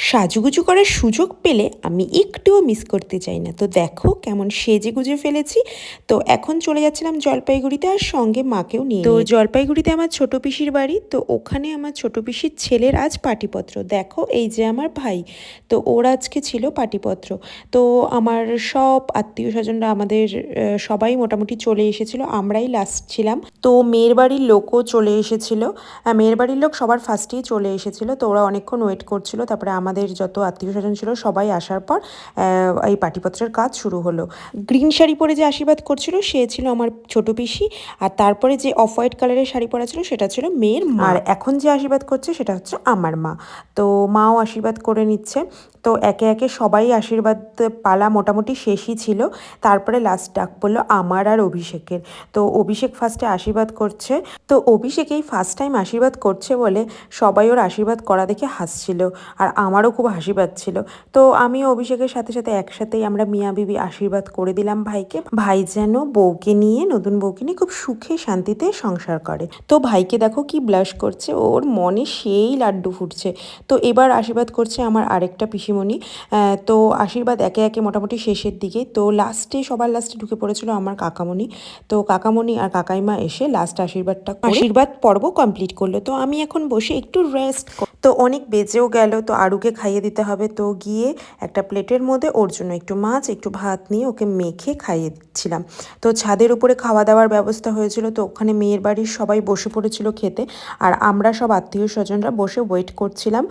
সাজুগুজু করার সুযোগ পেলে আমি একটুও মিস করতে চাই না। তো দেখো কেমন সেজে গুজে ফেলেছি। তো এখন চলে যাচ্ছিলাম জলপাইগুড়িতে, আর সঙ্গে মাকেও নিয়ে। তো জলপাইগুড়িতে আমার ছোট পিসির বাড়ি, তো ওখানে আমার ছোট পিসির ছেলের আজ পাটিপত্র। দেখো এই যে আমার ভাই, তো ওর আজকে ছিল পাটিপত্র। তো আমার সব আত্মীয় স্বজনরা আমাদের সবাই মোটামুটি চলে এসেছিল, আমরাই লাস্ট ছিলাম। তো মেয়ের বাড়ির লোকও চলে এসেছিল, মেয়ের বাড়ির লোক সবার ফার্স্টেই চলে এসেছিল। তো ওরা অনেকক্ষণ ওয়েট করছিল, তারপরে আমাদের যত আত্মীয় স্বজন ছিল সবাই আসার পর এই পাটিপত্রের কাজ শুরু হলো। গ্রিন শাড়ি পরে যে আশীর্বাদ করছিল সে ছিল আমার ছোট পিসি, আর তারপরে যে অফ হোয়াইট কালারের শাড়ি পরা ছিল সেটা ছিল মেয়ের মা, আর এখন যে আশীর্বাদ করছে সেটা হচ্ছে আমার মা। তো মাও আশীর্বাদ করে নিচ্ছে। তো একে একে সবাই আশীর্বাদ পালা মোটামুটি শেষই ছিল। তারপরে লাস্ট ডাক পড়লো আমার আর অভিষেকের। তো অভিষেক ফার্স্টে আশীর্বাদ করছে। তো অভিষেক এই ফার্স্ট টাইম আশীর্বাদ করছে বলে সবাই ওর আশীর্বাদ করা দেখে হাসছিল, আর আমারও খুব হাসি পাচ্ছিল। তো আমি অভিষেকের সাথে সাথে একসাথেই আমরা মিয়া বিবি আশীর্বাদ করে দিলাম ভাইকে। ভাই যেন বউকে নিয়ে, নতুন বউকে নিয়ে খুব সুখে শান্তিতে সংসার করে। তো ভাইকে দেখো কি ব্লাশ করছে, ওর মনে সেই লাড্ডু ফুটছে। তো এবার আশীর্বাদ করছে আমার আরেকটা পিসিমণি। তো আশীর্বাদ একে একে মোটামুটি শেষের দিকে। তো লাস্টে সবার লাস্টে ঢুকে পড়েছিল আমার কাকামণি। তো কাকামণি আর কাকাইমা এসে লাস্ট আশীর্বাদ পর্ব কমপ্লিট করলো। তো আমি এখন বসে একটু রেস্ট। তো অনেক বেজেও গেল, তো আরুকে খাইয়ে দিতে হবে। তো গিয়ে একটা প্লেটের মধ্যে ওর জন্য একটু মাছ একটু ভাত নিয়ে ওকে মেখে খাইয়ে দিচ্ছিলাম। তো ছাদের উপরে খাওয়া দাওয়ার ব্যবস্থা হয়েছিল, তো ওখানে মেয়ের বাড়ির সবাই বসে পড়েছিল খেতে, আর আমরা সব আত্মীয় স্বজনরা বসে ওয়েট করছিলাম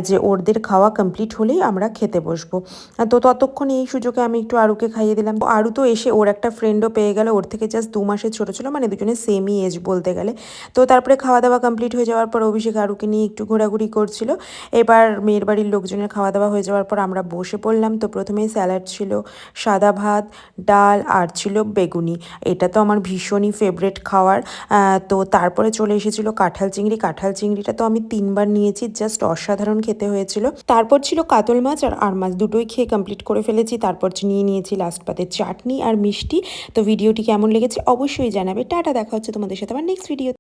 যে ওদের খাওয়া কমপ্লিট হলেই আমরা খেতে বসবো। তো ততক্ষণ এই সুযোগে আমি একটু আরুকে খাইয়ে দিলাম। আরু তো এসে ওর একটা ফ্রেন্ডও পেয়ে গেল, ওর থেকে জাস্ট 2 মাসের ছোটো ছিল, মানে দুজনে সেমই এজ বলতে গেলে। তো তারপরে খাওয়া দাওয়া কমপ্লিট হয়ে যাওয়ার পর অভিষেক আরুকে নিয়ে একটু ঘোরাঘুরি করছিল। এবার মেয়ের বাড়ির লোকজনের খাওয়া দাওয়া হয়ে যাওয়ার পর আমরা বসে পড়লাম। তো প্রথমেই স্যালাড ছিল, সাদা ভাত, ডাল, আর ছিল বেগুনি। এটা তো আমার ভীষণই ফেভারেট খাওয়ার। তো তারপরে চলে এসেছিল কাঁঠাল চিংড়ি। কাঁঠাল চিংড়িটা তো আমি 3বার নিয়েছি, জাস্ট অসাধারণ খেতে হয়েছিল। তারপর ছিল কাতল মাছ আর মাছ, দুটোই খেয়ে কমপ্লিট করে ফেলেছি। তারপর নিয়েছি লাস্ট পাতে চাটনি আর মিষ্টি। তো ভিডিওটি কেমন লেগেছে অবশ্যই জানাবে। টাটা, দেখা হচ্ছে তোমাদের সাথে আবার নেক্সট ভিডিও।